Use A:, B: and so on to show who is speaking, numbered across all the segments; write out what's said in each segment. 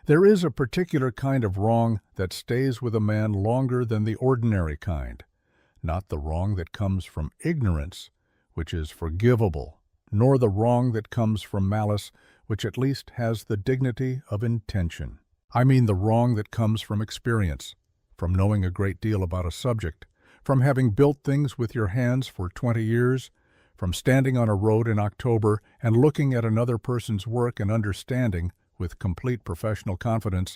A: There is a particular kind of wrong that stays with a man longer than the ordinary kind, not the wrong that comes from ignorance, which is forgivable, nor the wrong that comes from malice, which at least has the dignity of intention. I mean the wrong that comes from experience, from knowing a great deal about a subject, from having built things with your hands for 20 years, from standing on a road in October and looking at another person's work and understanding, with complete professional confidence,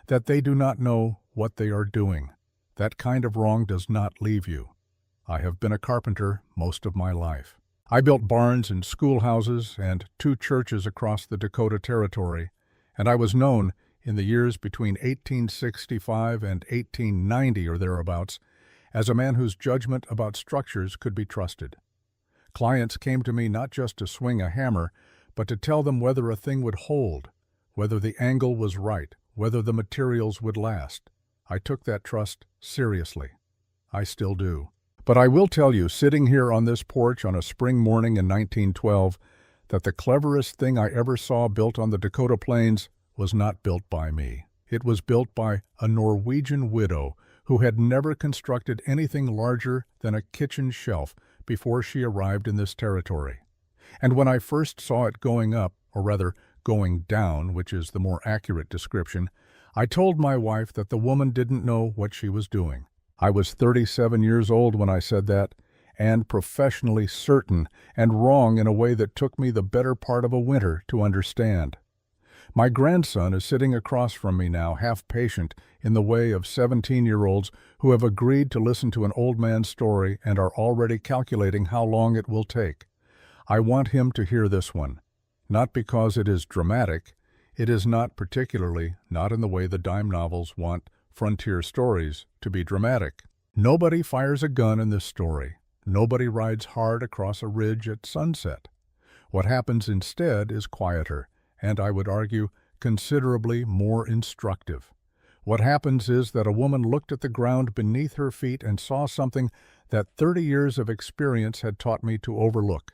A: that they do not know what they are doing. That kind of wrong does not leave you. I have been a carpenter most of my life. I built barns and schoolhouses and 2 churches across the Dakota Territory, and I was known, in the years between 1865 and 1890 or thereabouts, as a man whose judgment about structures could be trusted. Clients came to me not just to swing a hammer, but to tell them whether a thing would hold, whether the angle was right, whether the materials would last. I took that trust seriously. I still do. But I will tell you, sitting here on this porch on a spring morning in 1912, that the cleverest thing I ever saw built on the Dakota Plains was not built by me. It was built by a Norwegian widow who had never constructed anything larger than a kitchen shelf before she arrived in this territory. And when I first saw it going up, or rather going down, which is the more accurate description, I told my wife that the woman didn't know what she was doing. I was 37 years old when I said that, and professionally certain and wrong in a way that took me the better part of a winter to understand. My grandson is sitting across from me now, half patient, in the way of 17-year-olds who have agreed to listen to an old man's story and are already calculating how long it will take. I want him to hear this one, not because it is dramatic. It is not particularly, not in the way the dime novels want frontier stories to be dramatic. Nobody fires a gun in this story. Nobody rides hard across a ridge at sunset. What happens instead is quieter, and I would argue considerably more instructive. What happens is that a woman looked at the ground beneath her feet and saw something that 30 years of experience had taught me to overlook.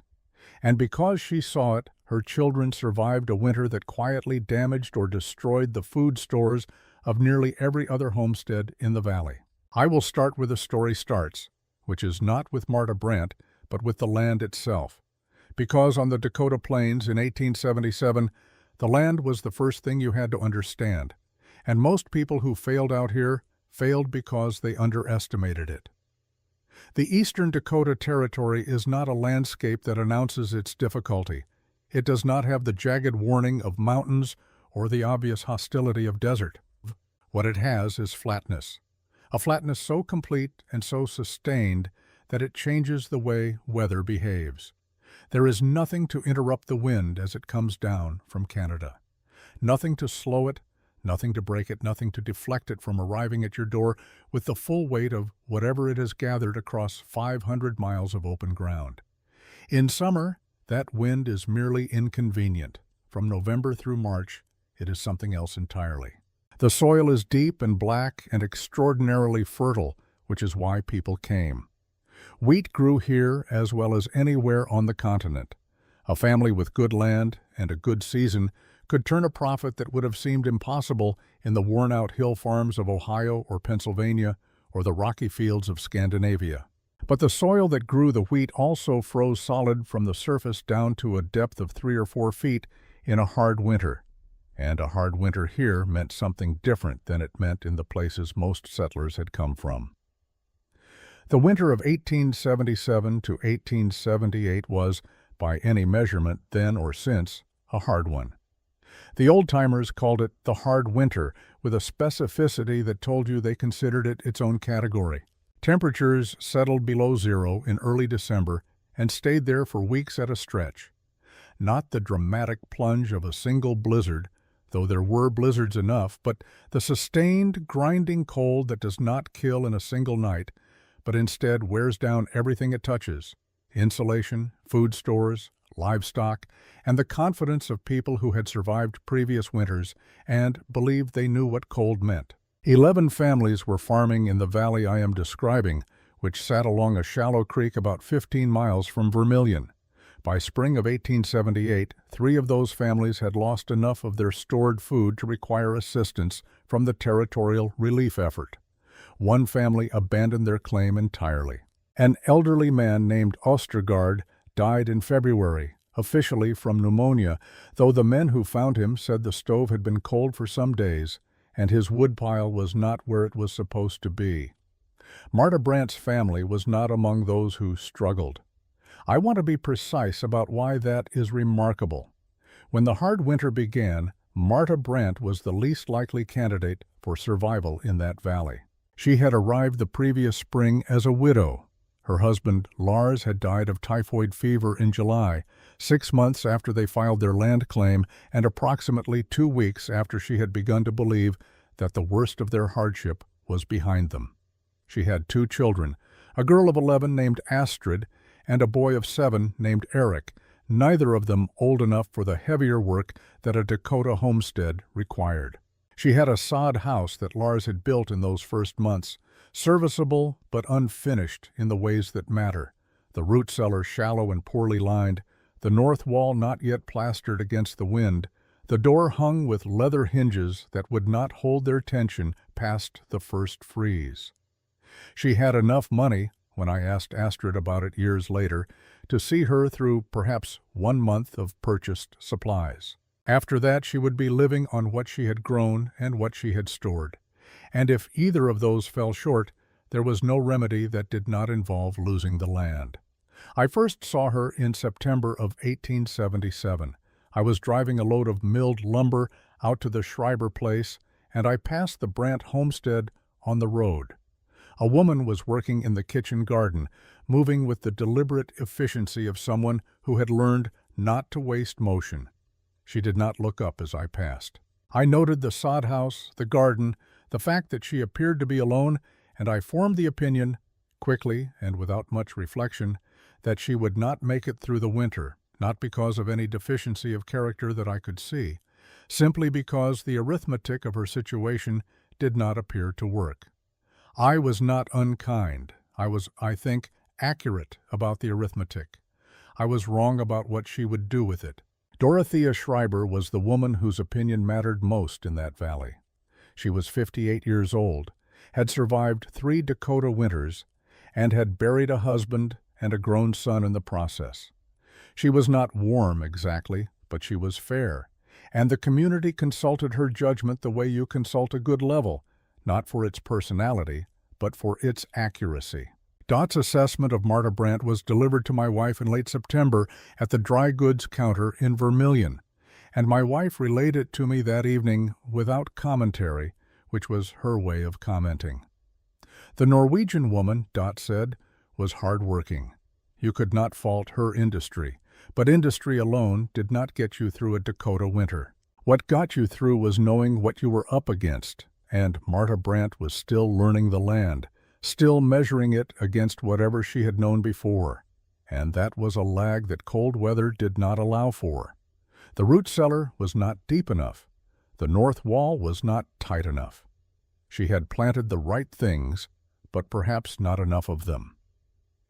A: And because she saw it, her children survived a winter that quietly damaged or destroyed the food stores of nearly every other homestead in the valley. I will start where the story starts, which is not with Marta Brandt, but with the land itself. Because on the Dakota Plains in 1877, the land was the first thing you had to understand, and most people who failed out here failed because they underestimated it. The Eastern Dakota Territory is not a landscape that announces its difficulty. It does not have the jagged warning of mountains or the obvious hostility of desert. What it has is flatness, a flatness so complete and so sustained that it changes the way weather behaves. There is nothing to interrupt the wind as it comes down from Canada, nothing to slow it, nothing to break it, nothing to deflect it from arriving at your door with the full weight of whatever it has gathered across 500 miles of open ground. In summer, that wind is merely inconvenient. From November through March, it is something else entirely. The soil is deep and black and extraordinarily fertile, which is why people came. Wheat grew here as well as anywhere on the continent. A family with good land and a good season could turn a profit that would have seemed impossible in the worn-out hill farms of Ohio or Pennsylvania or the rocky fields of Scandinavia. But the soil that grew the wheat also froze solid from the surface down to a depth of 3 or 4 feet in a hard winter. And a hard winter here meant something different than it meant in the places most settlers had come from. The winter of 1877 to 1878 was, by any measurement then or since, a hard one. The old-timers called it the hard winter, with a specificity that told you they considered it its own category. Temperatures settled below zero in early December and stayed there for weeks at a stretch. Not the dramatic plunge of a single blizzard, though there were blizzards enough, but the sustained, grinding cold that does not kill in a single night, but instead wears down everything it touches: insulation, food stores, livestock, and the confidence of people who had survived previous winters and believed they knew what cold meant. 11 families were farming in the valley I am describing, which sat along a shallow creek about 15 miles from Vermilion. By spring of 1878, 3 of those families had lost enough of their stored food to require assistance from the territorial relief effort. One family abandoned their claim entirely. An elderly man named Ostergaard died in February, officially from pneumonia, though the men who found him said the stove had been cold for some days, and his woodpile was not where it was supposed to be. Marta Brandt's family was not among those who struggled. I want to be precise about why that is remarkable. When the hard winter began, Marta Brandt was the least likely candidate for survival in that valley. She had arrived the previous spring as a widow. Her husband, Lars, had died of typhoid fever in July, 6 months after they filed their land claim and approximately 2 weeks after she had begun to believe that the worst of their hardship was behind them. She had 2 children, a girl of 11 named Astrid and a boy of 7 named Eric, neither of them old enough for the heavier work that a Dakota homestead required. She had a sod house that Lars had built in those first months, serviceable but unfinished in the ways that matter, the root cellar shallow and poorly lined, the north wall not yet plastered against the wind, the door hung with leather hinges that would not hold their tension past the first freeze. She had enough money, when I asked Astrid about it years later, to see her through perhaps 1 month of purchased supplies. After that, she would be living on what she had grown and what she had stored. And if either of those fell short, there was no remedy that did not involve losing the land. I first saw her in September of 1877. I was driving a load of milled lumber out to the Schreiber place, and I passed the Brandt homestead on the road. A woman was working in the kitchen garden, moving with the deliberate efficiency of someone who had learned not to waste motion. She did not look up as I passed. I noted the sod house, the garden, the fact that she appeared to be alone, and I formed the opinion, quickly and without much reflection, that she would not make it through the winter, not because of any deficiency of character that I could see, simply because the arithmetic of her situation did not appear to work. I was not unkind. I was, I think, accurate about the arithmetic. I was wrong about what she would do with it. Dorothea Schreiber was the woman whose opinion mattered most in that valley. She was 58 years old, had survived 3 Dakota winters, and had buried a husband and a grown son in the process. She was not warm exactly, but she was fair, and the community consulted her judgment the way you consult a good level, not for its personality, but for its accuracy. Dot's assessment of Marta Brandt was delivered to my wife in late September at the dry goods counter in Vermilion, and my wife relayed it to me that evening without commentary, which was her way of commenting. The Norwegian woman, Dot said, was hard-working. You could not fault her industry, but industry alone did not get you through a Dakota winter. What got you through was knowing what you were up against, and Marta Brandt was still learning the land, still measuring it against whatever she had known before, and that was a lag that cold weather did not allow for. The root cellar was not deep enough. The north wall was not tight enough. She had planted the right things, but perhaps not enough of them.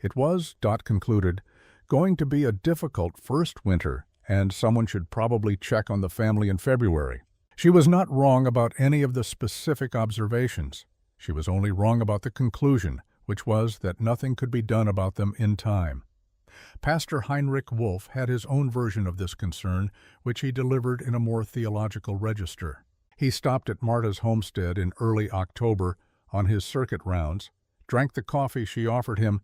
A: It was, Dot concluded, going to be a difficult first winter, and someone should probably check on the family in February. She was not wrong about any of the specific observations. She was only wrong about the conclusion, which was that nothing could be done about them in time. Pastor Heinrich Wolf had his own version of this concern, which he delivered in a more theological register. He stopped at Marta's homestead in early October on his circuit rounds, drank the coffee she offered him,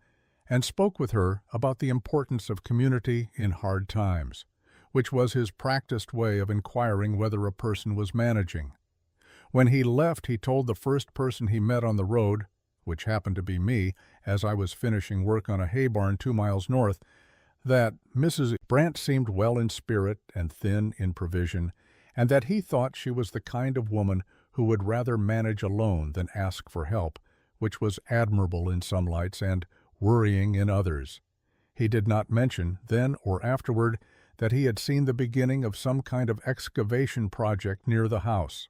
A: and spoke with her about the importance of community in hard times, which was his practiced way of inquiring whether a person was managing. When he left, he told the first person he met on the road, which happened to be me, as I was finishing work on a hay barn 2 miles north, that Mrs. Brandt seemed well in spirit and thin in provision, and that he thought she was the kind of woman who would rather manage alone than ask for help, which was admirable in some lights and worrying in others. He did not mention, then or afterward, that he had seen the beginning of some kind of excavation project near the house.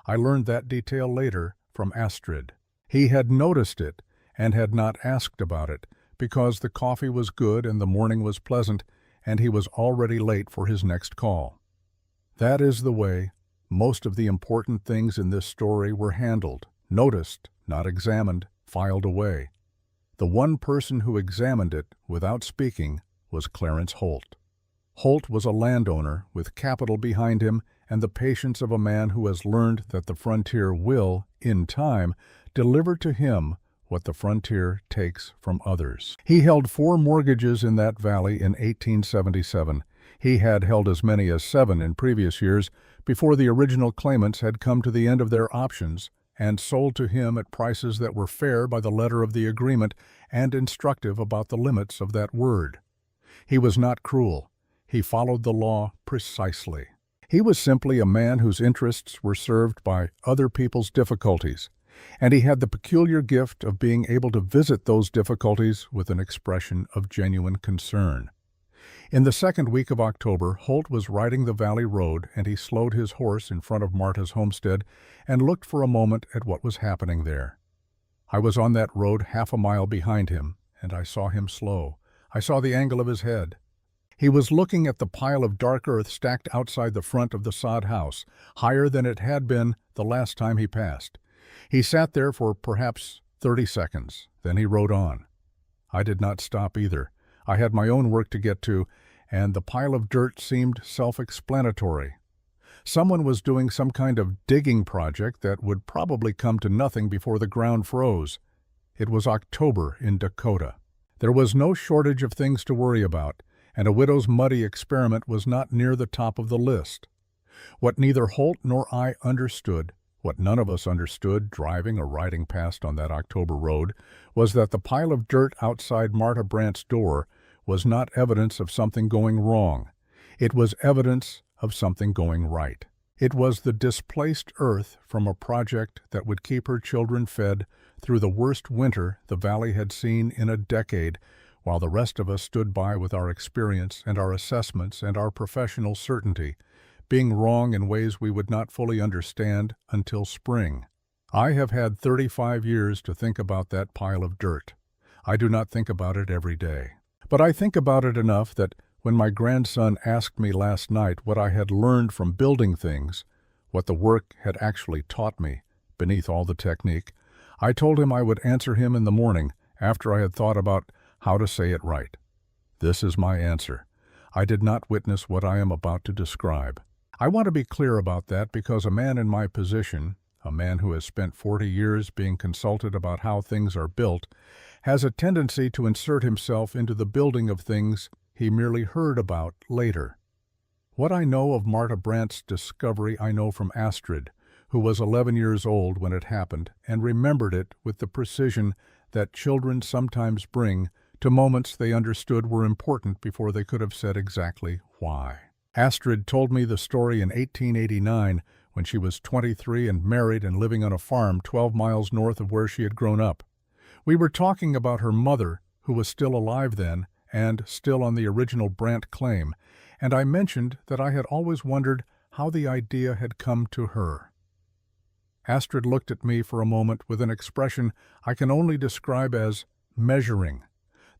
A: I learned that detail later from Astrid. He had noticed it and had not asked about it, because the coffee was good and the morning was pleasant, and he was already late for his next call. That is the way most of the important things in this story were handled, noticed, not examined, filed away. The one person who examined it without speaking was Clarence Holt. Holt was a landowner with capital behind him and the patience of a man who has learned that the frontier will, in time, deliver to him what the frontier takes from others. He held 4 mortgages in that valley in 1877. He had held as many as 7 in previous years before the original claimants had come to the end of their options and sold to him at prices that were fair by the letter of the agreement and instructive about the limits of that word. He was not cruel. He followed the law precisely. He was simply a man whose interests were served by other people's difficulties, and he had the peculiar gift of being able to visit those difficulties with an expression of genuine concern. In the second week of October, Holt was riding the valley road, and he slowed his horse in front of Marta's homestead and looked for a moment at what was happening there. I was on that road half a mile behind him, and I saw him slow. I saw the angle of his head. He was looking at the pile of dark earth stacked outside the front of the sod house, higher than it had been the last time he passed. He sat there for perhaps 30 seconds. Then he rode on. I did not stop either. I had my own work to get to, and the pile of dirt seemed self-explanatory. Someone was doing some kind of digging project that would probably come to nothing before the ground froze. It was October in Dakota. There was no shortage of things to worry about, and a widow's muddy experiment was not near the top of the list. What neither Holt nor I understood, what none of us understood driving or riding past on that October road, was that the pile of dirt outside Marta Brandt's door was not evidence of something going wrong. It was evidence of something going right. It was the displaced earth from a project that would keep her children fed through the worst winter the valley had seen in a decade, while the rest of us stood by with our experience and our assessments and our professional certainty, being wrong in ways we would not fully understand until spring. I have had 35 years to think about that pile of dirt. I do not think about it every day. But I think about it enough that when my grandson asked me last night what I had learned from building things, what the work had actually taught me, beneath all the technique, I told him I would answer him in the morning after I had thought about how to say it right. This is my answer. I did not witness what I am about to describe. I want to be clear about that because a man in my position, a man who has spent 40 years being consulted about how things are built, has a tendency to insert himself into the building of things he merely heard about later. What I know of Marta Brandt's discovery I know from Astrid, who was 11 years old when it happened and remembered it with the precision that children sometimes bring to moments they understood were important before they could have said exactly why. Astrid told me the story in 1889 when she was 23 and married and living on a farm 12 miles north of where she had grown up. We were talking about her mother, who was still alive then and still on the original Brandt claim, and I mentioned that I had always wondered how the idea had come to her. Astrid looked at me for a moment with an expression I can only describe as measuring,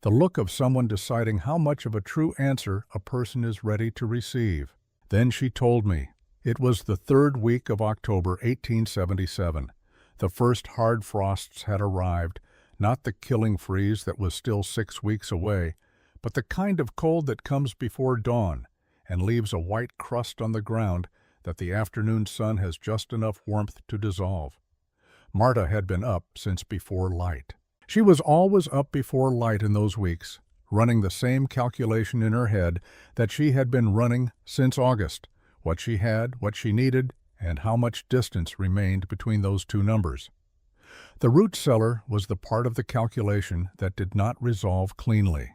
A: the look of someone deciding how much of a true answer a person is ready to receive. Then she told me. It was the 3rd week of October, 1877. The first hard frosts had arrived, not the killing freeze that was still 6 weeks away, but the kind of cold that comes before dawn and leaves a white crust on the ground that the afternoon sun has just enough warmth to dissolve. Marta had been up since before light. She was always up before light in those weeks, running the same calculation in her head that she had been running since August, what she had, what she needed, and how much distance remained between those two numbers. The root cellar was the part of the calculation that did not resolve cleanly.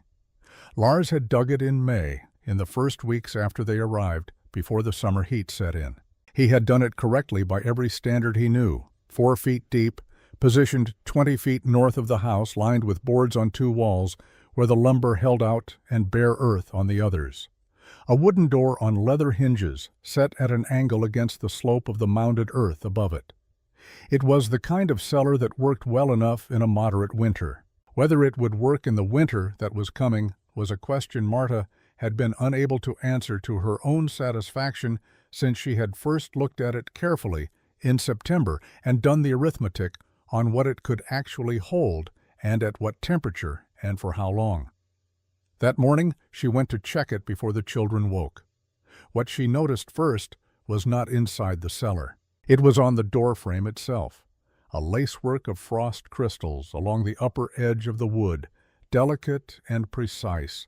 A: Lars had dug it in May, in the first weeks after they arrived, before the summer heat set in. He had done it correctly by every standard he knew, 4 feet deep, positioned 20 feet north of the house, lined with boards on 2 walls, where the lumber held out and bare earth on the others. A wooden door on leather hinges, set at an angle against the slope of the mounded earth above it. It was the kind of cellar that worked well enough in a moderate winter. Whether it would work in the winter that was coming was a question Marta had been unable to answer to her own satisfaction since she had first looked at it carefully in September and done the arithmetic on what it could actually hold and at what temperature and for how long. That morning she went to check it before the children woke. What she noticed first was not inside the cellar. It was on the door frame itself, a lacework of frost crystals along the upper edge of the wood, delicate and precise,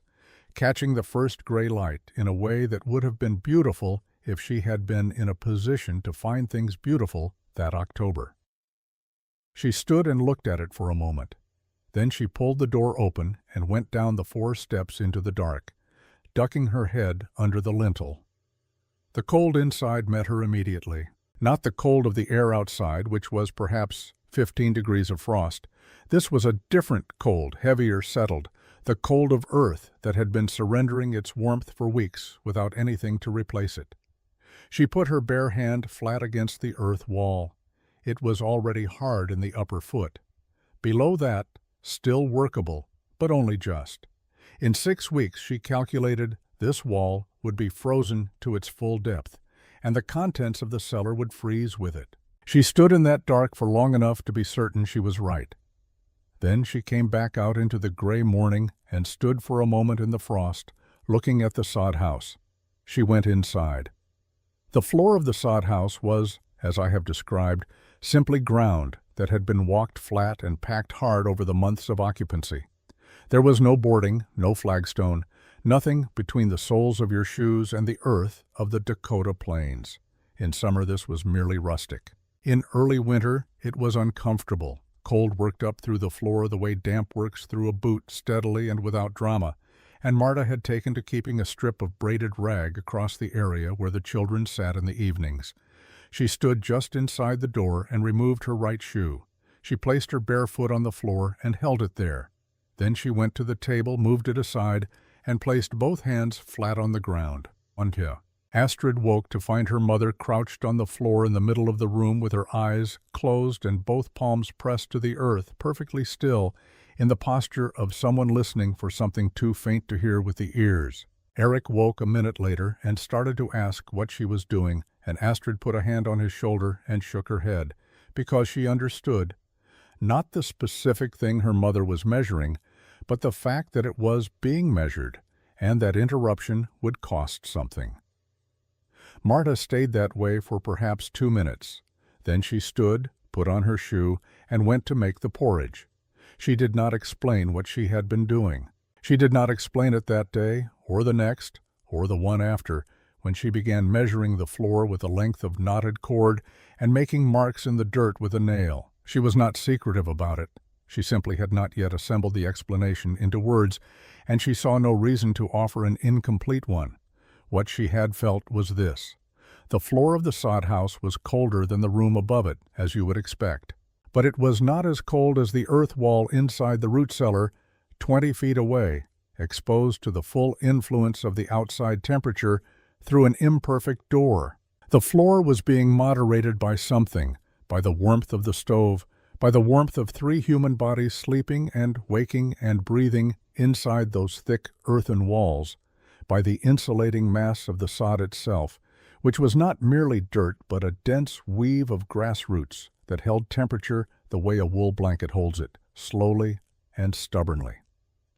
A: catching the first gray light in a way that would have been beautiful if she had been in a position to find things beautiful that October. She stood and looked at it for a moment. Then she pulled the door open and went down the 4 steps into the dark, ducking her head under the lintel. The cold inside met her immediately. Not the cold of the air outside, which was perhaps 15 degrees of frost. This was a different cold, heavier, settled, the cold of earth that had been surrendering its warmth for weeks without anything to replace it. She put her bare hand flat against the earth wall. It was already hard in the upper foot. Below that, still workable, but only just. In 6 weeks, she calculated, this wall would be frozen to its full depth, and the contents of the cellar would freeze with it. She stood in that dark for long enough to be certain she was right. Then she came back out into the gray morning and stood for a moment in the frost, looking at the sod house. She went inside. The floor of the sod house was, as I have described, simply ground that had been walked flat and packed hard over the months of occupancy. There was no boarding, no flagstone, nothing between the soles of your shoes and the earth of the Dakota plains. In summer this was merely rustic. In early winter it was uncomfortable. Cold worked up through the floor the way damp works through a boot, steadily and without drama, and Marta had taken to keeping a strip of braided rag across the area where the children sat in the evenings. She stood just inside the door and removed her right shoe. She placed her bare foot on the floor and held it there. Then she went to the table, moved it aside, and placed both hands flat on the ground. Astrid woke to find her mother crouched on the floor in the middle of the room with her eyes closed and both palms pressed to the earth, perfectly still, in the posture of someone listening for something too faint to hear with the ears. Eric woke a minute later and started to ask what she was doing, and Astrid put a hand on his shoulder and shook her head, because she understood, not the specific thing her mother was measuring, but the fact that it was being measured, and that interruption would cost something. Marta stayed that way for perhaps 2 minutes. Then she stood, put on her shoe, and went to make the porridge. She did not explain what she had been doing. She did not explain it that day, or the next, or the one after, when she began measuring the floor with a length of knotted cord and making marks in the dirt with a nail. She was not secretive about it. She simply had not yet assembled the explanation into words, and she saw no reason to offer an incomplete one. What she had felt was this. The floor of the sod house was colder than the room above it, as you would expect. But it was not as cold as the earth wall inside the root cellar, 20 feet away, exposed to the full influence of the outside temperature through an imperfect door. The floor was being moderated by something, by the warmth of the stove, by the warmth of 3 human bodies sleeping and waking and breathing inside those thick earthen walls, by the insulating mass of the sod itself, which was not merely dirt but a dense weave of grass roots that held temperature the way a wool blanket holds it, slowly and stubbornly.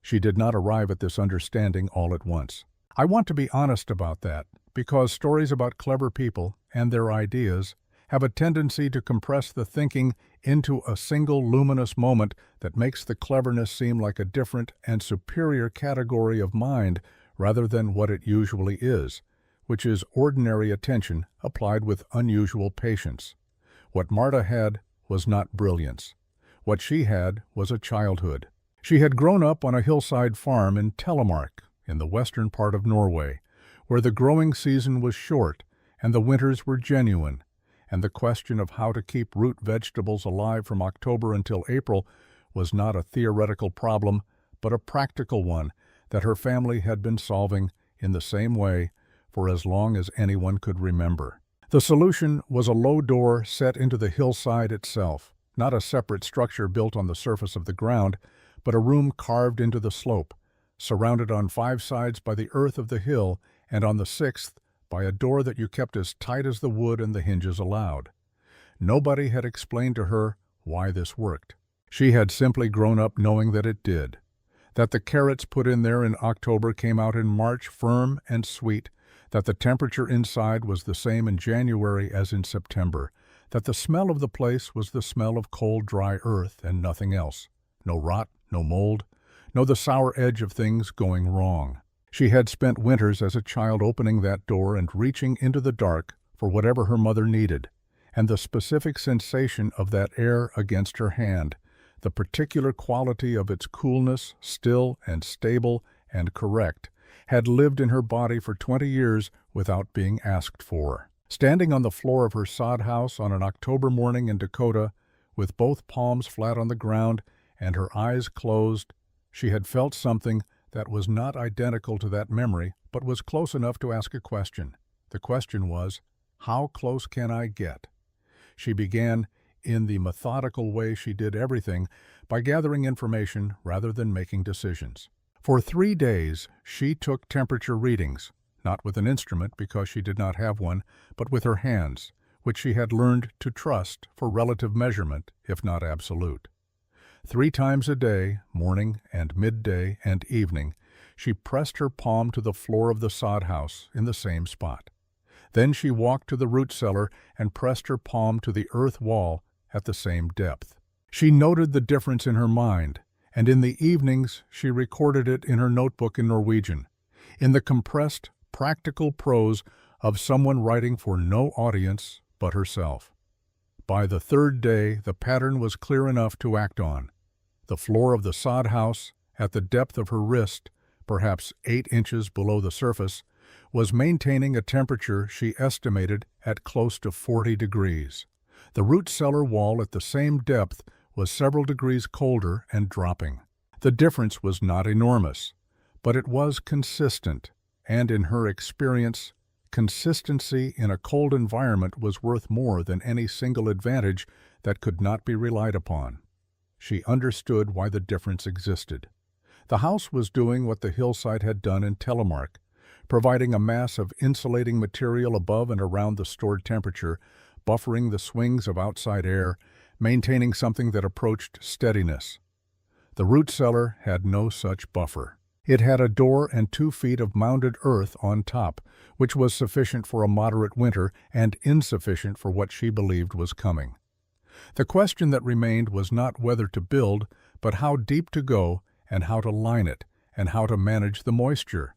A: She did not arrive at this understanding all at once. I want to be honest about that, because stories about clever people and their ideas have a tendency to compress the thinking into a single luminous moment that makes the cleverness seem like a different and superior category of mind rather than what it usually is, which is ordinary attention applied with unusual patience. What Marta had was not brilliance. What she had was a childhood. She had grown up on a hillside farm in Telemark, in the western part of Norway, where the growing season was short and the winters were genuine, and the question of how to keep root vegetables alive from October until April was not a theoretical problem, but a practical one that her family had been solving in the same way for as long as anyone could remember. The solution was a low door set into the hillside itself, not a separate structure built on the surface of the ground, but a room carved into the slope, surrounded on 5 sides by the earth of the hill, and on the 6th by a door that you kept as tight as the wood and the hinges allowed. Nobody had explained to her why this worked. She had simply grown up knowing that it did. That the carrots put in there in October came out in March firm and sweet, that the temperature inside was the same in January as in September, that the smell of the place was the smell of cold, dry earth and nothing else. No rot, no mold, no the sour edge of things going wrong. She had spent winters as a child opening that door and reaching into the dark for whatever her mother needed, and the specific sensation of that air against her hand, the particular quality of its coolness, still and stable and correct, had lived in her body for 20 years without being asked for. Standing on the floor of her sod house on an October morning in Dakota, with both palms flat on the ground and her eyes closed, she had felt something that was not identical to that memory, but was close enough to ask a question. The question was, how close can I get? She began, in the methodical way she did everything, by gathering information rather than making decisions. For 3 days, she took temperature readings, not with an instrument because she did not have one, but with her hands, which she had learned to trust for relative measurement, if not absolute. 3 times a day, morning and midday and evening, she pressed her palm to the floor of the sod house in the same spot. Then she walked to the root cellar and pressed her palm to the earth wall at the same depth. She noted the difference in her mind, and in the evenings she recorded it in her notebook in Norwegian, in the compressed, practical prose of someone writing for no audience but herself. By the 3rd day, the pattern was clear enough to act on. The floor of the sod house, at the depth of her wrist, perhaps 8 inches below the surface, was maintaining a temperature she estimated at close to 40 degrees. The root cellar wall at the same depth was several degrees colder and dropping. The difference was not enormous, but it was consistent, and in her experience, consistency in a cold environment was worth more than any single advantage that could not be relied upon. She understood why the difference existed. The house was doing what the hillside had done in Telemark, providing a mass of insulating material above and around the stored temperature, buffering the swings of outside air, maintaining something that approached steadiness. The root cellar had no such buffer. It had a door and 2 feet of mounded earth on top, which was sufficient for a moderate winter and insufficient for what she believed was coming. The question that remained was not whether to build, but how deep to go and how to line it and how to manage the moisture,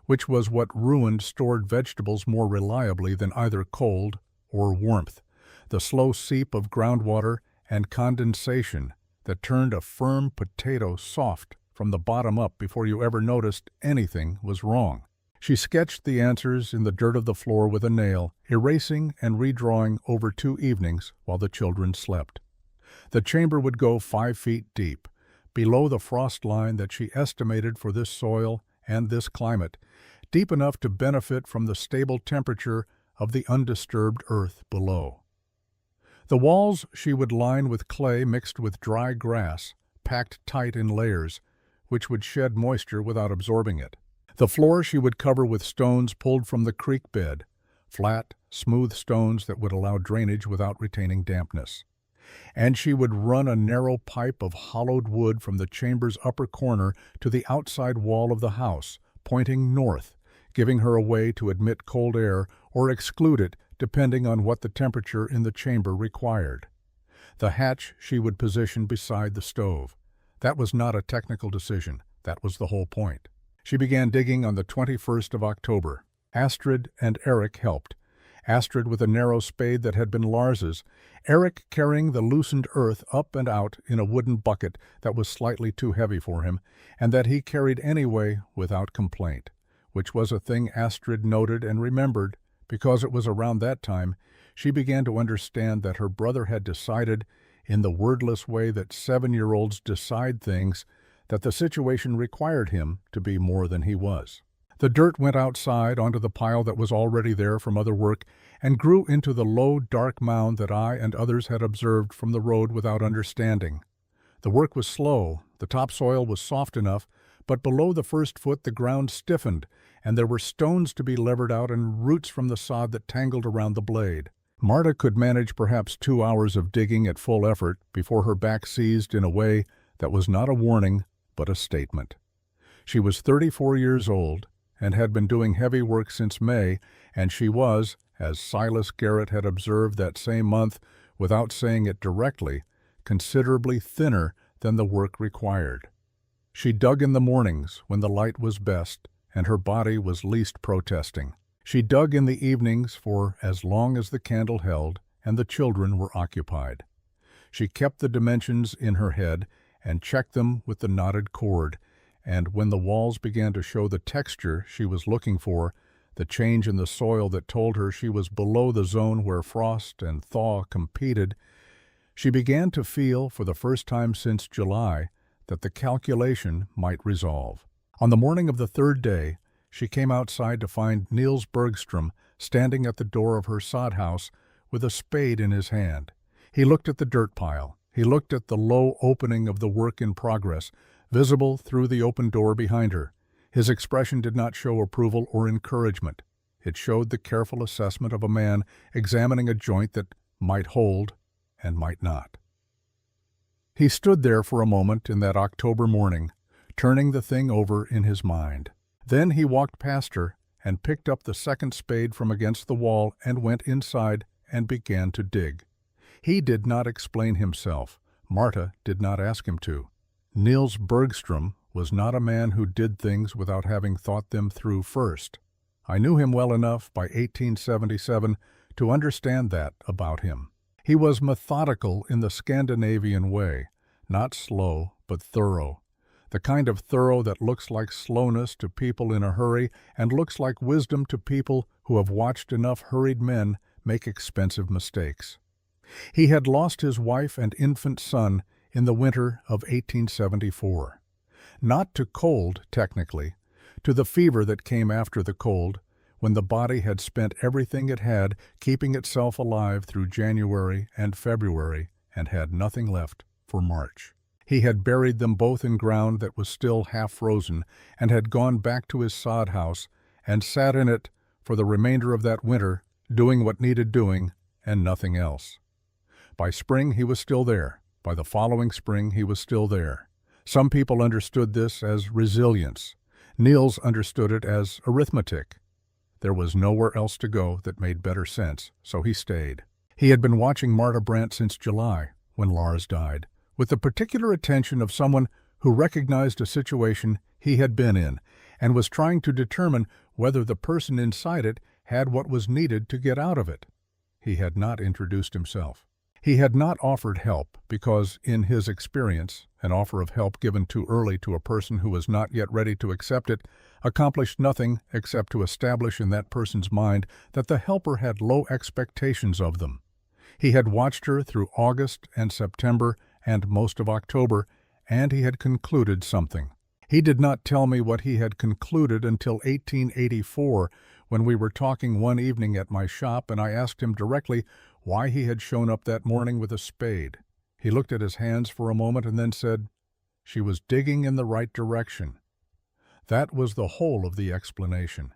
A: which was what ruined stored vegetables more reliably than either cold or warmth, the slow seep of groundwater and condensation that turned a firm potato soft from the bottom up before you ever noticed anything was wrong. She sketched the answers in the dirt of the floor with a nail, erasing and redrawing over 2 evenings while the children slept. The chamber would go 5 feet deep, below the frost line that she estimated for this soil and this climate, deep enough to benefit from the stable temperature of the undisturbed earth below. The walls she would line with clay mixed with dry grass, packed tight in layers, which would shed moisture without absorbing it. The floor she would cover with stones pulled from the creek bed, flat, smooth stones that would allow drainage without retaining dampness. And she would run a narrow pipe of hollowed wood from the chamber's upper corner to the outside wall of the house, pointing north, giving her a way to admit cold air or exclude it depending on what the temperature in the chamber required. The hatch she would position beside the stove. That was not a technical decision. That was the whole point. She began digging on the 21st of October. Astrid and Eric helped. Astrid with a narrow spade that had been Lars's, Eric carrying the loosened earth up and out in a wooden bucket that was slightly too heavy for him, and that he carried anyway without complaint, which was a thing Astrid noted and remembered, because it was around that time she began to understand that her brother had decided, in the wordless way that 7-year-olds decide things, that the situation required him to be more than he was. The dirt went outside onto the pile that was already there from other work and grew into the low, dark mound that I and others had observed from the road without understanding. The work was slow, the topsoil was soft enough, but below the first foot the ground stiffened, and there were stones to be levered out and roots from the sod that tangled around the blade. Marta could manage perhaps 2 hours of digging at full effort before her back seized in a way that was not a warning but a statement. She was 34 years old and had been doing heavy work since May, and she was, as Silas Garrett had observed that same month without saying it directly, considerably thinner than the work required. She dug in the mornings when the light was best and her body was least protesting. She dug in the evenings for as long as the candle held and the children were occupied. She kept the dimensions in her head and checked them with the knotted cord, and when the walls began to show the texture she was looking for, the change in the soil that told her she was below the zone where frost and thaw competed, she began to feel, for the first time since July, that the calculation might resolve. On the morning of the third day, she came outside to find Niels Bergstrom standing at the door of her sod house with a spade in his hand. He looked at the dirt pile. He looked at the low opening of the work in progress, visible through the open door behind her. His expression did not show approval or encouragement. It showed the careful assessment of a man examining a joint that might hold and might not. He stood there for a moment in that October morning, turning the thing over in his mind. Then he walked past her and picked up the second spade from against the wall and went inside and began to dig. He did not explain himself. Marta did not ask him to. Niels Bergstrom was not a man who did things without having thought them through first. I knew him well enough by 1877 to understand that about him. He was methodical in the Scandinavian way, not slow but thorough. The kind of thorough that looks like slowness to people in a hurry and looks like wisdom to people who have watched enough hurried men make expensive mistakes. He had lost his wife and infant son in the winter of 1874. Not to cold, technically, to the fever that came after the cold, when the body had spent everything it had keeping itself alive through January and February and had nothing left for March. He had buried them both in ground that was still half frozen and had gone back to his sod house and sat in it for the remainder of that winter, doing what needed doing and nothing else. By spring he was still there. By the following spring he was still there. Some people understood this as resilience. Niels understood it as arithmetic. There was nowhere else to go that made better sense, so he stayed. He had been watching Marta Brandt since July, when Lars died, with the particular attention of someone who recognized a situation he had been in and was trying to determine whether the person inside it had what was needed to get out of it. He had not introduced himself. He had not offered help because, in his experience, an offer of help given too early to a person who was not yet ready to accept it accomplished nothing except to establish in that person's mind that the helper had low expectations of them. He had watched her through August and September and most of October, and he had concluded something. He did not tell me what he had concluded until 1884, when we were talking one evening at my shop and I asked him directly why he had shown up that morning with a spade. He looked at his hands for a moment and then said, "She was digging in the right direction." That was the whole of the explanation.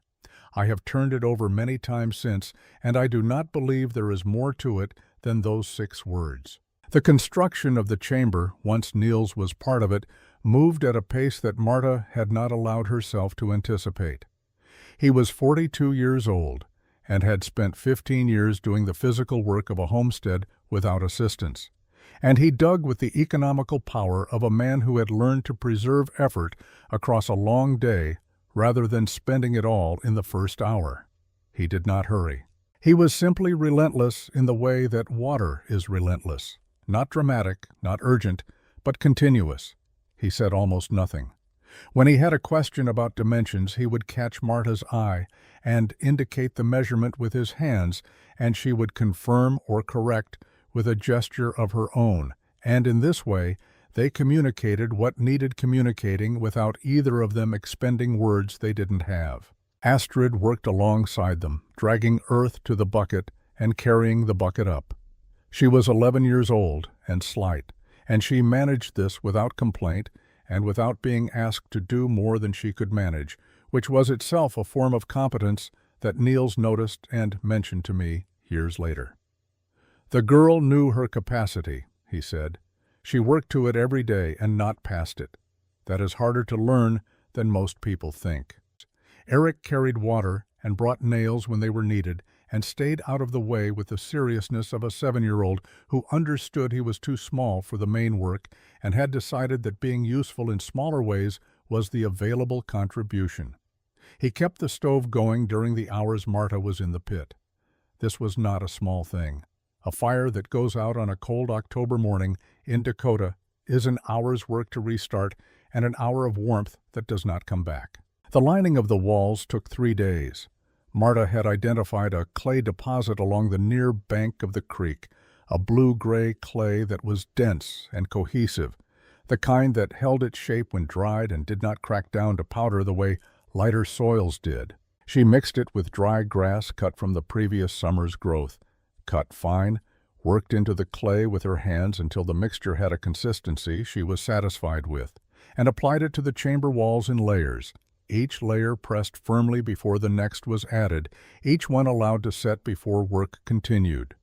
A: I have turned it over many times since, and I do not believe there is more to it than those 6 words. The construction of the chamber, once Niels was part of it, moved at a pace that Marta had not allowed herself to anticipate. He was 42 years old and had spent 15 years doing the physical work of a homestead without assistance. And he dug with the economical power of a man who had learned to preserve effort across a long day rather than spending it all in the first hour. He did not hurry. He was simply relentless in the way that water is relentless. Not dramatic, not urgent, but continuous. He said almost nothing. When he had a question about dimensions, he would catch Marta's eye and indicate the measurement with his hands, and she would confirm or correct with a gesture of her own, and in this way they communicated what needed communicating without either of them expending words they didn't have. Astrid worked alongside them, dragging earth to the bucket and carrying the bucket up. She was 11 years old and slight, and she managed this without complaint and without being asked to do more than she could manage, which was itself a form of competence that Niels noticed and mentioned to me years later. "The girl knew her capacity," he said. "She worked to it every day and not past it. That is harder to learn than most people think." Eric carried water and brought nails when they were needed and stayed out of the way with the seriousness of a 7-year-old who understood he was too small for the main work and had decided that being useful in smaller ways was the available contribution. He kept the stove going during the hours Marta was in the pit. This was not a small thing. A fire that goes out on a cold October morning in Dakota is an hour's work to restart and an hour of warmth that does not come back. The lining of the walls took 3 days. Marta had identified a clay deposit along the near bank of the creek, a blue-gray clay that was dense and cohesive, the kind that held its shape when dried and did not crack down to powder the way lighter soils did. She mixed it with dry grass cut from the previous summer's growth, cut fine, worked into the clay with her hands until the mixture had a consistency she was satisfied with, and applied it to the chamber walls in layers. Each layer pressed firmly before the next was added, each one allowed to set before work continued.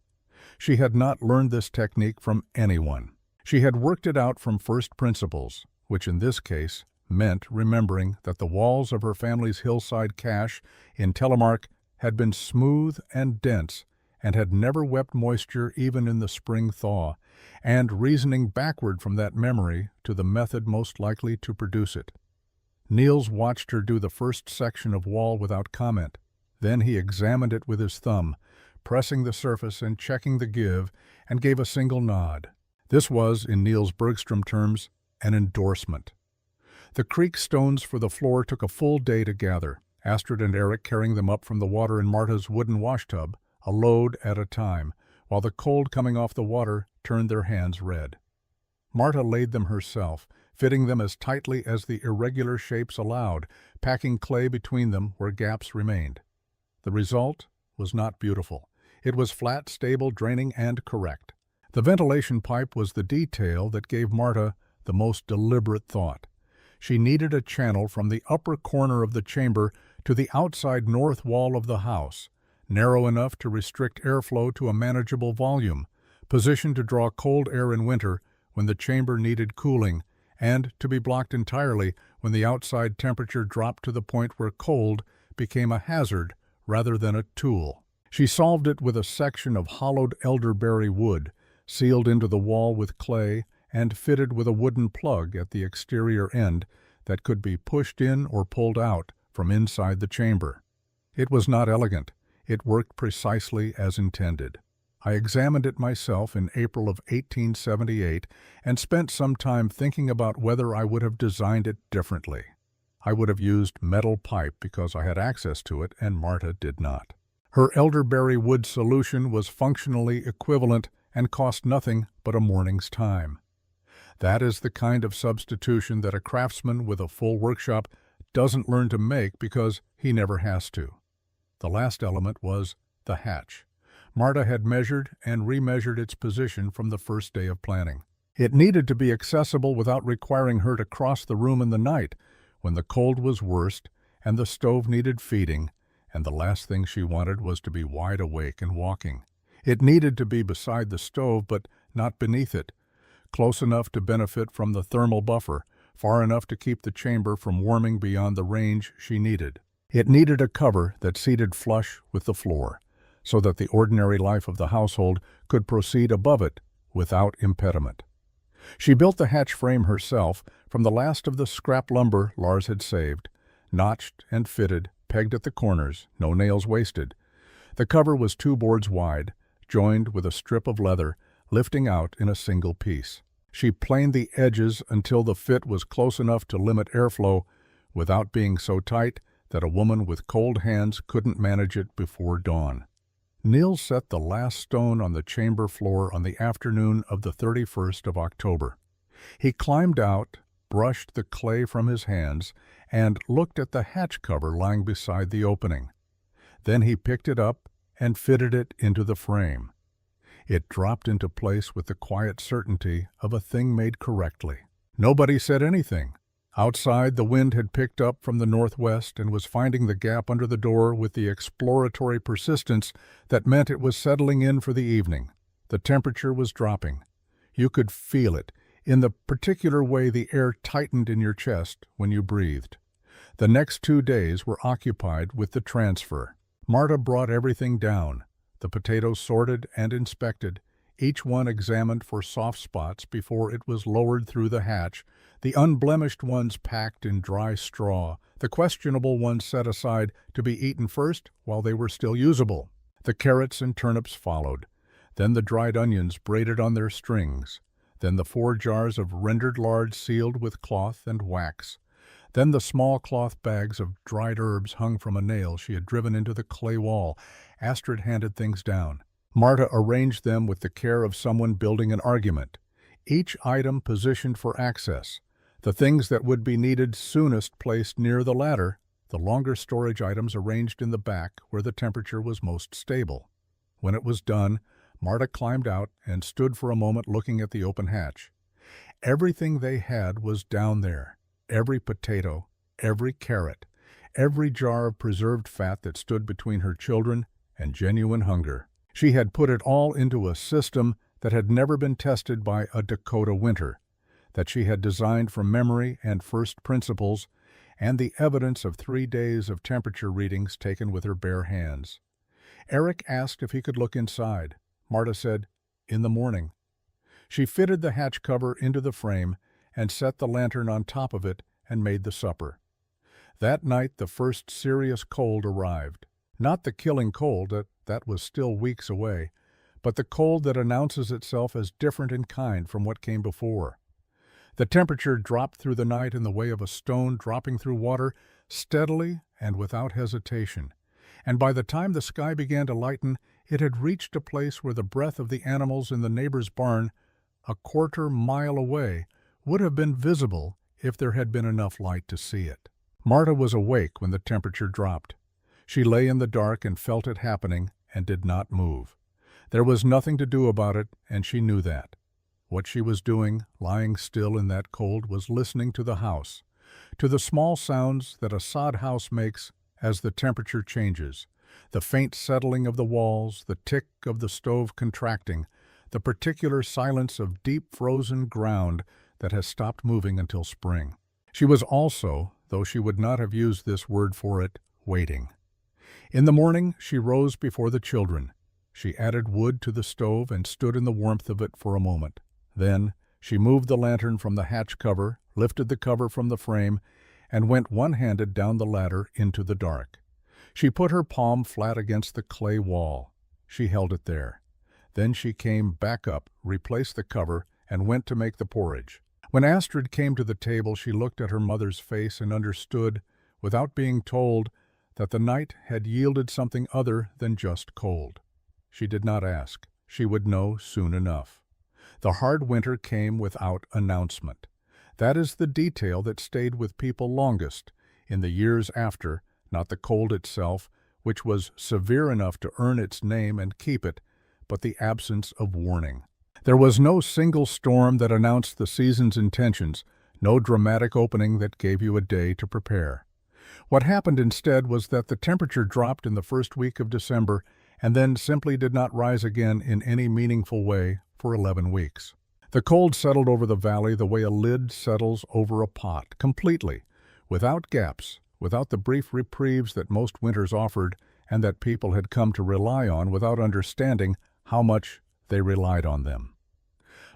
A: She had not learned this technique from anyone. She had worked it out from first principles, which in this case meant remembering that the walls of her family's hillside cache in Telemark had been smooth and dense and had never wept moisture even in the spring thaw, and reasoning backward from that memory to the method most likely to produce it. Niels watched her do the first section of wall without comment. Then he examined it with his thumb, pressing the surface and checking the give, and gave a single nod. This was, in Niels Bergstrom terms, an endorsement. The creek stones for the floor took a full day to gather, Astrid and Eric carrying them up from the water in Marta's wooden washtub, a load at a time, while the cold coming off the water turned their hands red. Marta laid them herself, fitting them as tightly as the irregular shapes allowed, packing clay between them where gaps remained. The result was not beautiful. It was flat, stable, draining, and correct. The ventilation pipe was the detail that gave Marta the most deliberate thought. She needed a channel from the upper corner of the chamber to the outside north wall of the house, narrow enough to restrict airflow to a manageable volume, positioned to draw cold air in winter when the chamber needed cooling, and to be blocked entirely when the outside temperature dropped to the point where cold became a hazard rather than a tool. She solved it with a section of hollowed elderberry wood, sealed into the wall with clay and fitted with a wooden plug at the exterior end that could be pushed in or pulled out from inside the chamber. It was not elegant. It worked precisely as intended. I examined it myself in April of 1878 and spent some time thinking about whether I would have designed it differently. I would have used metal pipe because I had access to it and Marta did not. Her elderberry wood solution was functionally equivalent and cost nothing but a morning's time. That is the kind of substitution that a craftsman with a full workshop doesn't learn to make because he never has to. The last element was the hatch. Marta had measured and remeasured its position from the first day of planning. It needed to be accessible without requiring her to cross the room in the night, when the cold was worst and the stove needed feeding, and the last thing she wanted was to be wide awake and walking. It needed to be beside the stove, but not beneath it, close enough to benefit from the thermal buffer, far enough to keep the chamber from warming beyond the range she needed. It needed a cover that seated flush with the floor, so that the ordinary life of the household could proceed above it without impediment. She built the hatch frame herself from the last of the scrap lumber Lars had saved, notched and fitted, pegged at the corners, no nails wasted. The cover was 2 boards wide, joined with a strip of leather, lifting out in a single piece. She planed the edges until the fit was close enough to limit airflow without being so tight that a woman with cold hands couldn't manage it before dawn. Niels set the last stone on the chamber floor on the afternoon of the 31st of October. He climbed out, brushed the clay from his hands, and looked at the hatch cover lying beside the opening. Then he picked it up and fitted it into the frame. It dropped into place with the quiet certainty of a thing made correctly. Nobody said anything. Outside, the wind had picked up from the northwest and was finding the gap under the door with the exploratory persistence that meant it was settling in for the evening. The temperature was dropping. You could feel it, in the particular way the air tightened in your chest when you breathed. The next 2 days were occupied with the transfer. Marta brought everything down, the potatoes sorted and inspected, each one examined for soft spots before it was lowered through the hatch, the unblemished ones packed in dry straw, the questionable ones set aside to be eaten first while they were still usable. The carrots and turnips followed, then the dried onions braided on their strings, then the 4 jars of rendered lard sealed with cloth and wax, then the small cloth bags of dried herbs hung from a nail she had driven into the clay wall. Astrid handed things down. Marta arranged them with the care of someone building an argument, each item positioned for access, the things that would be needed soonest placed near the ladder, the longer storage items arranged in the back where the temperature was most stable. When it was done, Marta climbed out and stood for a moment looking at the open hatch. Everything they had was down there, every potato, every carrot, every jar of preserved fat that stood between her children and genuine hunger. She had put it all into a system that had never been tested by a Dakota winter, that she had designed from memory and first principles, and the evidence of 3 days of temperature readings taken with her bare hands. Eric asked if he could look inside. Marta said, "In the morning." She fitted the hatch cover into the frame and set the lantern on top of it and made the supper. That night the first serious cold arrived. Not the killing cold, that was still weeks away, but the cold that announces itself as different in kind from what came before. The temperature dropped through the night in the way of a stone dropping through water, steadily and without hesitation. And by the time the sky began to lighten, it had reached a place where the breath of the animals in the neighbor's barn, a 1/4 mile away, would have been visible if there had been enough light to see it. Marta was awake when the temperature dropped. She lay in the dark and felt it happening and did not move. There was nothing to do about it, and she knew that. What she was doing, lying still in that cold, was listening to the house, to the small sounds that a sod house makes as the temperature changes, the faint settling of the walls, the tick of the stove contracting, the particular silence of deep frozen ground that has stopped moving until spring. She was also, though she would not have used this word for it, waiting. In the morning she rose before the children. She added wood to the stove and stood in the warmth of it for a moment. Then she moved the lantern from the hatch cover, lifted the cover from the frame, and went one-handed down the ladder into the dark. She put her palm flat against the clay wall. She held it there. Then she came back up, replaced the cover, and went to make the porridge. When Astrid came to the table, she looked at her mother's face and understood, without being told, that the night had yielded something other than just cold. She did not ask. She would know soon enough. The hard winter came without announcement. That is the detail that stayed with people longest, in the years after, not the cold itself, which was severe enough to earn its name and keep it, but the absence of warning. There was no single storm that announced the season's intentions, no dramatic opening that gave you a day to prepare. What happened instead was that the temperature dropped in the first week of December and then simply did not rise again in any meaningful way for 11 weeks. The cold settled over the valley the way a lid settles over a pot, completely, without gaps, without the brief reprieves that most winters offered and that people had come to rely on without understanding how much they relied on them.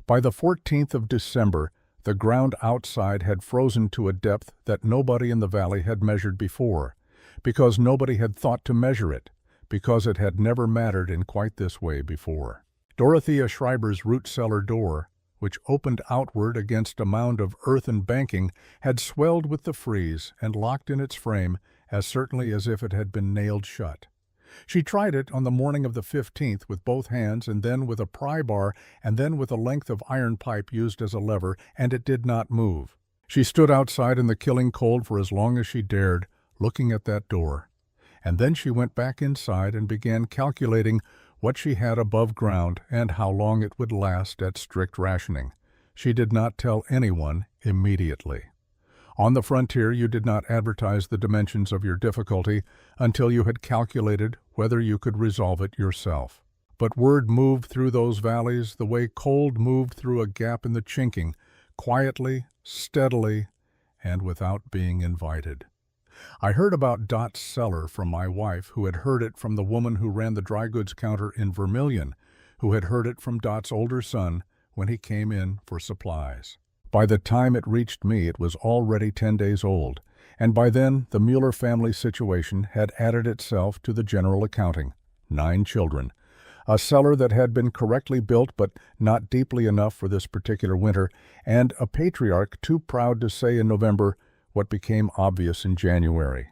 A: By the 14th of December, the ground outside had frozen to a depth that nobody in the valley had measured before, because nobody had thought to measure it, because it had never mattered in quite this way before. Dorothea Schreiber's root cellar door, which opened outward against a mound of earthen banking, had swelled with the freeze and locked in its frame as certainly as if it had been nailed shut. She tried it on the morning of the 15th with both hands, and then with a pry bar, and then with a length of iron pipe used as a lever, and it did not move. She stood outside in the killing cold for as long as she dared, looking at that door. And then she went back inside and began calculating what she had above ground and how long it would last at strict rationing. She did not tell anyone immediately. On the frontier, you did not advertise the dimensions of your difficulty until you had calculated whether you could resolve it yourself. But word moved through those valleys the way cold moved through a gap in the chinking, quietly, steadily, and without being invited. I heard about Dot's cellar from my wife, who had heard it from the woman who ran the dry goods counter in Vermilion, who had heard it from Dot's older son when he came in for supplies. By the time it reached me, it was already 10 days old, and by then the Mueller family situation had added itself to the general accounting. 9 children. A cellar that had been correctly built but not deeply enough for this particular winter, and a patriarch too proud to say in November what became obvious in January.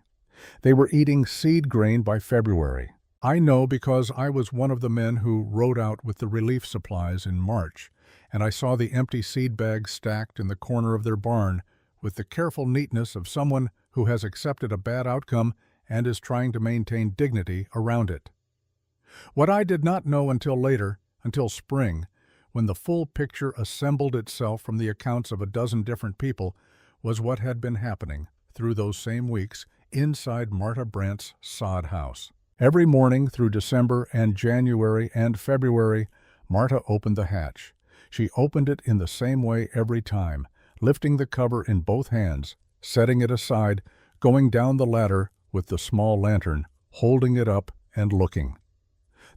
A: They were eating seed grain by February. I know because I was one of the men who rode out with the relief supplies in March, and I saw the empty seed bags stacked in the corner of their barn with the careful neatness of someone who has accepted a bad outcome and is trying to maintain dignity around it. What I did not know until later, until spring, when the full picture assembled itself from the accounts of a dozen different people, was what had been happening through those same weeks inside Marta Brandt's sod house. Every morning through December and January and February, Marta opened the hatch. She opened it in the same way every time, lifting the cover in both hands, setting it aside, going down the ladder with the small lantern, holding it up and looking.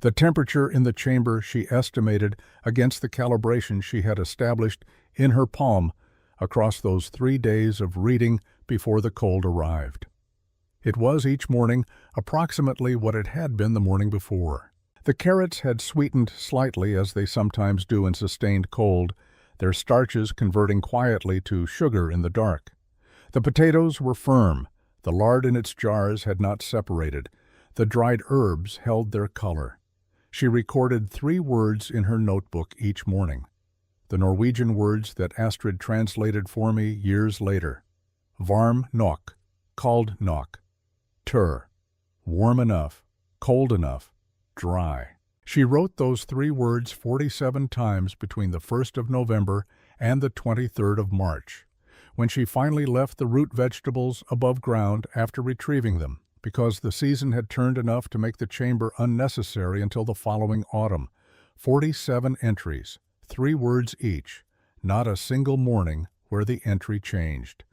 A: The temperature in the chamber she estimated against the calibration she had established in her palm across those 3 days of reading before the cold arrived. It was each morning approximately what it had been the morning before. The carrots had sweetened slightly, as they sometimes do in sustained cold, their starches converting quietly to sugar in the dark. The potatoes were firm. The lard in its jars had not separated. The dried herbs held their color. She recorded 3 words in her notebook each morning, the Norwegian words that Astrid translated for me years later. Varm nok, kald nok, tur, warm enough, cold enough, dry. She wrote those 3 words 47 times between the 1st of November and the 23rd of March, when she finally left the root vegetables above ground after retrieving them, because the season had turned enough to make the chamber unnecessary until the following autumn. 47 entries, 3 words each, not a single morning where the entry changed.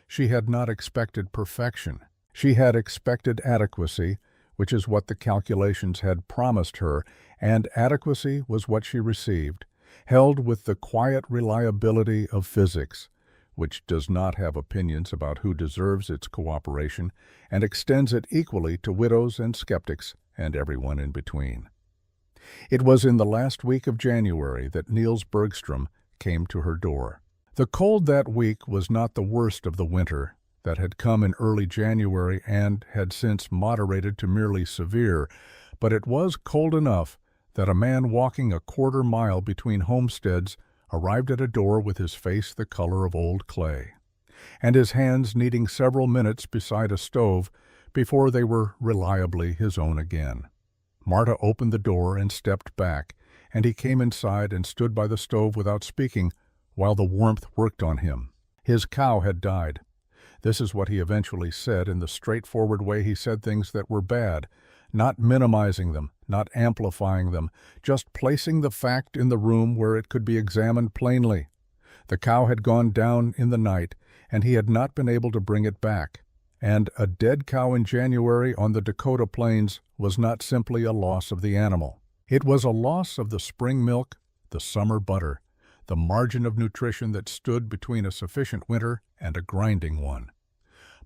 A: She had not expected perfection. She had expected adequacy, which is what the calculations had promised her, and adequacy was what she received, held with the quiet reliability of physics, which does not have opinions about who deserves its cooperation, and extends it equally to widows and skeptics and everyone in between. It was in the last week of January that Niels Bergstrom came to her door. The cold that week was not the worst of the winter that had come in early January and had since moderated to merely severe, but it was cold enough that a man walking a quarter mile between homesteads arrived at a door with his face the color of old clay, and his hands needing several minutes beside a stove before they were reliably his own again. Marta opened the door and stepped back, and he came inside and stood by the stove without speaking while the warmth worked on him. His cow had died. This is what he eventually said in the straightforward way he said things that were bad, not minimizing them, not amplifying them, just placing the fact in the room where it could be examined plainly. The cow had gone down in the night, and he had not been able to bring it back. And a dead cow in January on the Dakota plains was not simply a loss of the animal. It was a loss of the spring milk, the summer butter, the margin of nutrition that stood between a sufficient winter and a grinding one.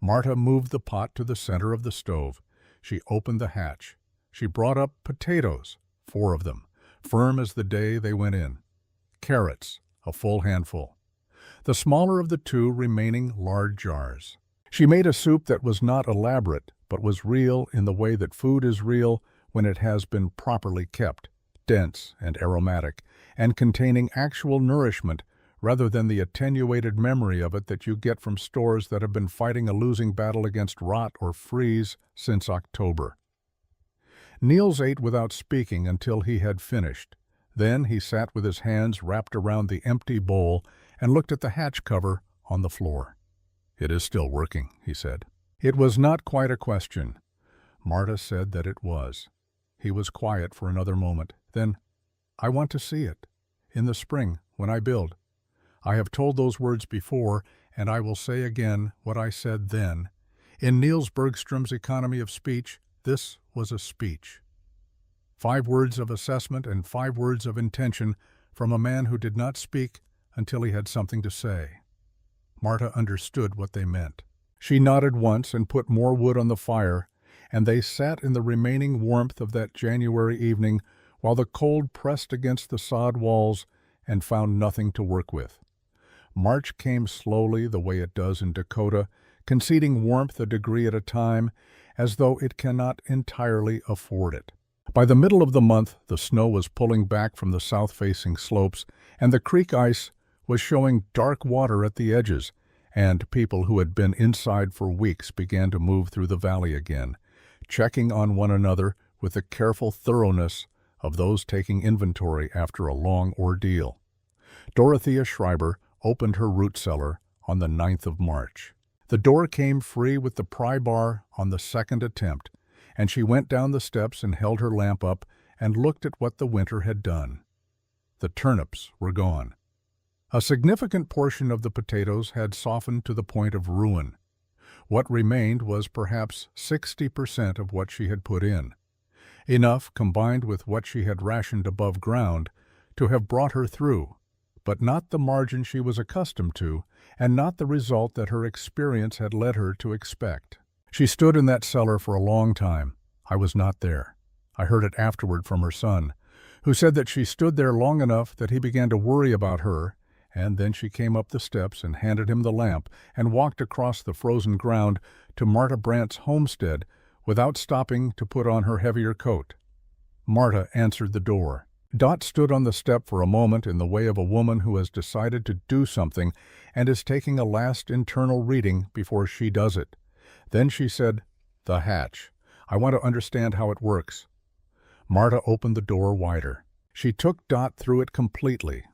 A: Marta moved the pot to the center of the stove. She opened the hatch. She brought up potatoes, 4 of them, firm as the day they went in. Carrots, a full handful. The smaller of the 2 remaining lard jars. She made a soup that was not elaborate, but was real in the way that food is real when it has been properly kept, dense and aromatic, and containing actual nourishment rather than the attenuated memory of it that you get from stores that have been fighting a losing battle against rot or freeze since October. Niels ate without speaking until he had finished. Then he sat with his hands wrapped around the empty bowl and looked at the hatch cover on the floor. "It is still working," he said. It was not quite a question. Marta said that it was. He was quiet for another moment. Then, "I want to see it. In the spring, when I build. I have told those words before, and I will say again what I said then. In Niels Bergstrom's Economy of Speech, this was a speech. 5 words of assessment and 5 words of intention from a man who did not speak until he had something to say." Marta understood what they meant. She nodded once and put more wood on the fire, and they sat in the remaining warmth of that January evening while the cold pressed against the sod walls and found nothing to work with. March came slowly the way it does in Dakota, conceding warmth a degree at a time, as though it cannot entirely afford it. By the middle of the month, the snow was pulling back from the south-facing slopes, and the creek ice was showing dark water at the edges, and people who had been inside for weeks began to move through the valley again, checking on one another with the careful thoroughness of those taking inventory after a long ordeal. Dorothea Schreiber opened her root cellar on the 9th of March. The door came free with the pry bar on the second attempt, and she went down the steps and held her lamp up and looked at what the winter had done. The turnips were gone. A significant portion of the potatoes had softened to the point of ruin. What remained was perhaps 60% of what she had put in. Enough, combined with what she had rationed above ground, to have brought her through, but not the margin she was accustomed to, and not the result that her experience had led her to expect. She stood in that cellar for a long time. I was not there. I heard it afterward from her son, who said that she stood there long enough that he began to worry about her, and then she came up the steps and handed him the lamp and walked across the frozen ground to Marta Brandt's homestead without stopping to put on her heavier coat. Marta answered the door. Dot stood on the step for a moment in the way of a woman who has decided to do something and is taking a last internal reading before she does it. Then she said, "The hatch. I want to understand how it works." Marta opened the door wider. She took Dot through it completely.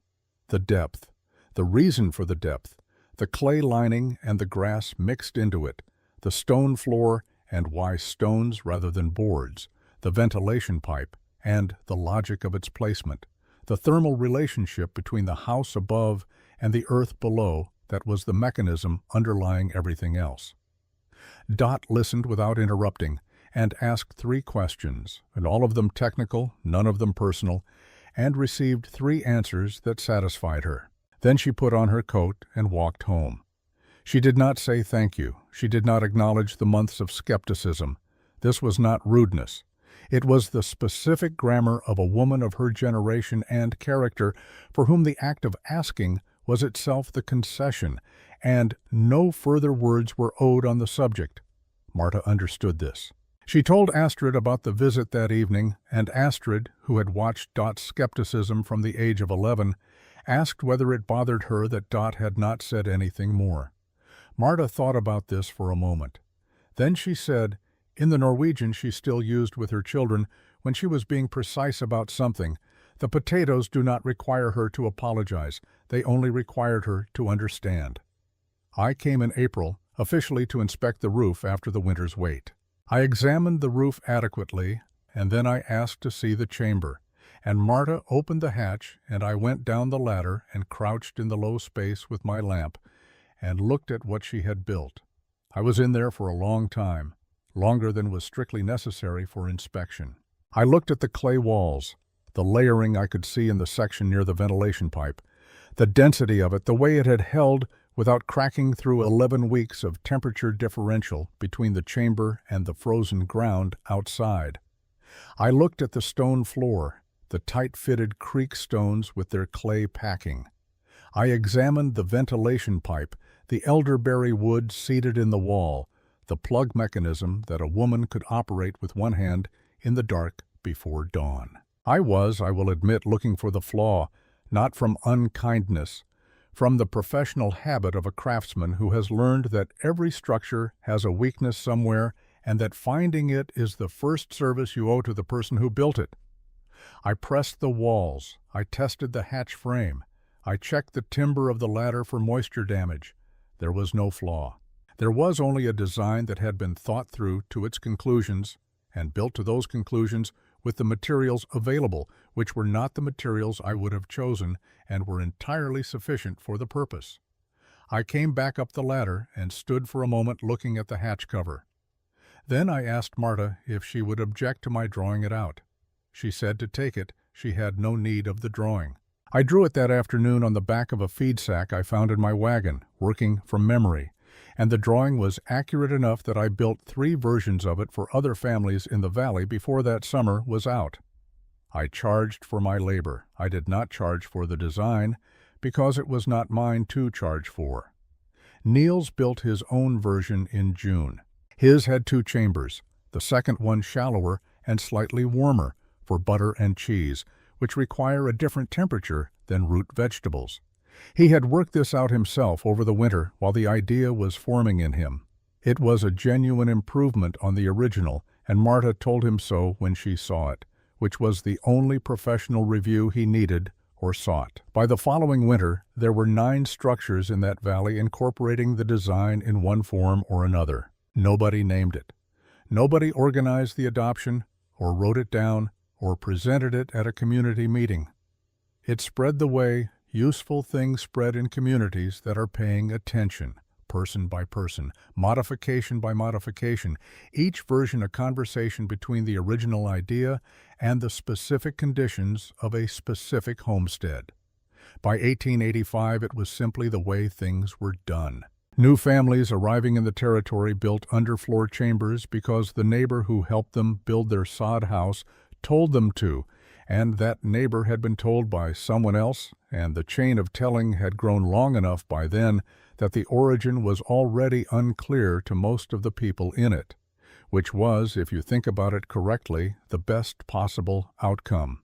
A: The depth, the reason for the depth, the clay lining and the grass mixed into it, the stone floor and why stones rather than boards, the ventilation pipe, and the logic of its placement, the thermal relationship between the house above and the earth below that was the mechanism underlying everything else. Dot listened without interrupting and asked 3 questions, and all of them technical, none of them personal, and received 3 answers that satisfied her. Then she put on her coat and walked home. She did not say thank you. She did not acknowledge the months of skepticism. This was not rudeness. It was the specific grammar of a woman of her generation and character for whom the act of asking was itself the concession, and no further words were owed on the subject. Marta understood this. She told Astrid about the visit that evening, and Astrid, who had watched Dot's skepticism from the age of 11, asked whether it bothered her that Dot had not said anything more. Marta thought about this for a moment. Then she said, in the Norwegian she still used with her children, when she was being precise about something, the potatoes do not require her to apologize. They only required her to understand. I came in April, officially to inspect the roof after the winter's wait. I examined the roof adequately, and then I asked to see the chamber, and Marta opened the hatch, and I went down the ladder and crouched in the low space with my lamp, and looked at what she had built. I was in there for a long time, longer than was strictly necessary for inspection. I looked at the clay walls, the layering I could see in the section near the ventilation pipe, the density of it, the way it had held without cracking through 11 weeks of temperature differential between the chamber and the frozen ground outside. I looked at the stone floor, the tight-fitted creek stones with their clay packing. I examined the ventilation pipe, the elderberry wood seated in the wall, the plug mechanism that a woman could operate with one hand in the dark before dawn. I was, I will admit, looking for the flaw, not from unkindness, from the professional habit of a craftsman who has learned that every structure has a weakness somewhere and that finding it is the first service you owe to the person who built it. I pressed the walls. I tested the hatch frame. I checked the timber of the ladder for moisture damage. There was no flaw. There was only a design that had been thought through to its conclusions and built to those conclusions with the materials available, which were not the materials I would have chosen and were entirely sufficient for the purpose. I came back up the ladder and stood for a moment looking at the hatch cover. Then I asked Marta if she would object to my drawing it out. She said to take it, she had no need of the drawing. I drew it that afternoon on the back of a feed sack I found in my wagon, working from memory, and the drawing was accurate enough that I built 3 versions of it for other families in the valley before that summer was out. I charged for my labor. I did not charge for the design, because it was not mine to charge for. Niels built his own version in June. His had 2 chambers, the second one shallower and slightly warmer for butter and cheese, which require a different temperature than root vegetables. He had worked this out himself over the winter while the idea was forming in him. It was a genuine improvement on the original, and Marta told him so when she saw it, which was the only professional review he needed or sought. By the following winter, there were 9 structures in that valley incorporating the design in one form or another. Nobody named it. Nobody organized the adoption, or wrote it down, or presented it at a community meeting. It spread the way useful things spread in communities that are paying attention, person by person, modification by modification, each version a conversation between the original idea and the specific conditions of a specific homestead. By 1885, it was simply the way things were done. New families arriving in the territory built underfloor chambers because the neighbor who helped them build their sod house told them to, and that neighbor had been told by someone else, and the chain of telling had grown long enough by then that the origin was already unclear to most of the people in it, which was, if you think about it correctly, the best possible outcome.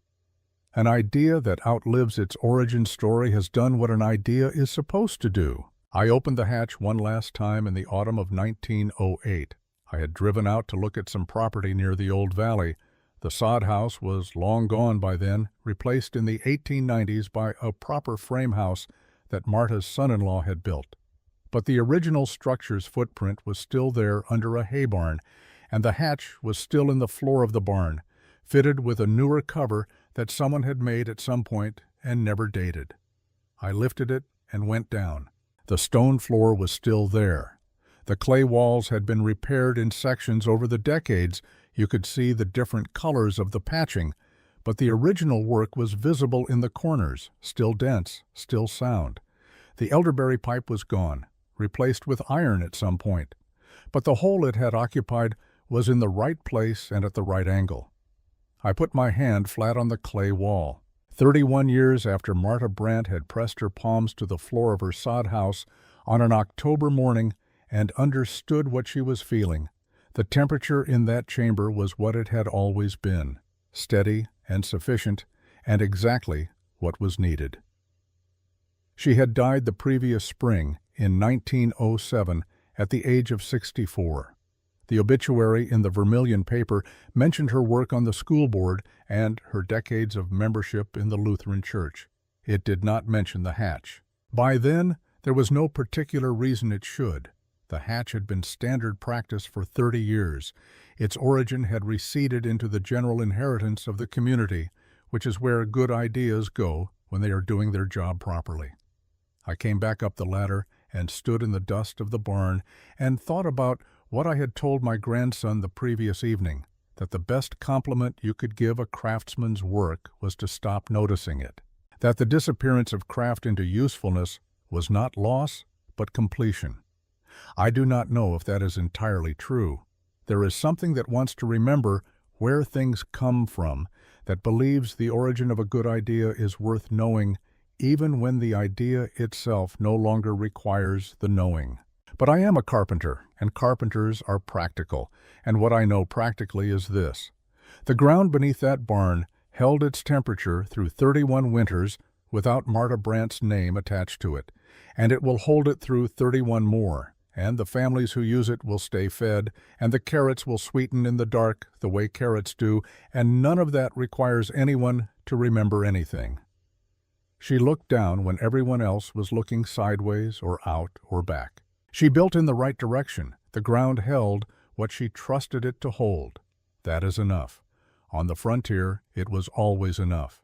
A: An idea that outlives its origin story has done what an idea is supposed to do. I opened the hatch one last time in the autumn of 1908. I had driven out to look at some property near the old valley. The sod house was long gone by then, replaced in the 1890s by a proper frame house that Marta's son-in-law had built. But the original structure's footprint was still there under a hay barn, and the hatch was still in the floor of the barn, fitted with a newer cover that someone had made at some point and never dated. I lifted it and went down. The stone floor was still there. The clay walls had been repaired in sections over the decades. You could see the different colors of the patching, but the original work was visible in the corners, still dense, still sound. The elderberry pipe was gone, replaced with iron at some point, but the hole it had occupied was in the right place and at the right angle. I put my hand flat on the clay wall. 31 years after Marta Brandt had pressed her palms to the floor of her sod house on an October morning and understood what she was feeling, the temperature in that chamber was what it had always been, steady and sufficient, and exactly what was needed. She had died the previous spring, in 1907, at the age of 64. The obituary in the Vermilion paper mentioned her work on the school board and her decades of membership in the Lutheran Church. It did not mention the hatch. By then, there was no particular reason it should. The hatch had been standard practice for 30 years. Its origin had receded into the general inheritance of the community, which is where good ideas go when they are doing their job properly. I came back up the ladder and stood in the dust of the barn and thought about what I had told my grandson the previous evening, that the best compliment you could give a craftsman's work was to stop noticing it, that the disappearance of craft into usefulness was not loss, but completion. I do not know if that is entirely true. There is something that wants to remember where things come from, that believes the origin of a good idea is worth knowing, even when the idea itself no longer requires the knowing. But I am a carpenter, and carpenters are practical, and what I know practically is this. The ground beneath that barn held its temperature through 31 winters without Marta Brandt's name attached to it, and it will hold it through 31 more, and the families who use it will stay fed, and the carrots will sweeten in the dark the way carrots do, and none of that requires anyone to remember anything. She looked down when everyone else was looking sideways or out or back. She built in the right direction. The ground held what she trusted it to hold. That is enough. On the frontier, it was always enough.